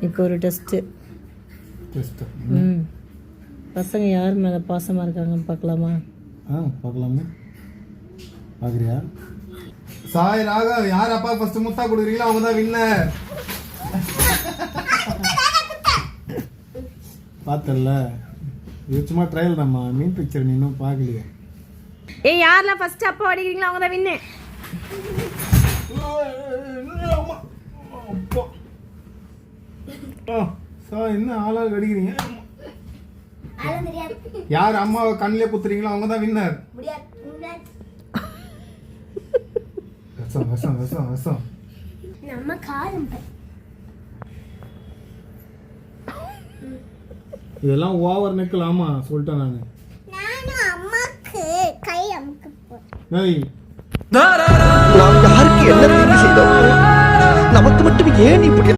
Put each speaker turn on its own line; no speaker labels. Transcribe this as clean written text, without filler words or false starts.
இப்போ ஒரு டெஸ்ட்டு. பசங்க யார் மேலே பாசமாக இருக்காங்கன்னு பார்க்கலாமா?
பார்க்கலாமே. பார்க்குறியா? சாய் ராகவ், யார் அப்பா ஃபர்ஸ்ட் முத்தா கொடுக்குறீங்களோ அவங்க தான் வின்னர். பார்த்தல, இது சும்மா ட்ரையல் தான்மா, மீன் பிக்சர் நீ இன்னும் பார்க்கலையே.
யாரெல்லாம் ஃபர்ஸ்ட் அப்பா அடிக்கிறீங்களோ அவங்க தான் வின்னு.
சார் என்ன ஆளாக அடிக்கிறீங்க? யார் அம்மாவை கண்ணிலே குத்துறீங்களோ அவங்க தான் வின்னர். விஷம் விஷம் விஷம் விஷம். இதெல்லாம் ஓவர் நிக்கலாமா சொல்லிட்டேன் நான்.
நாம் யாருக்கு என்ன தீங்கு செய்தோம்? நமக்கு மட்டும் ஏன் இப்படி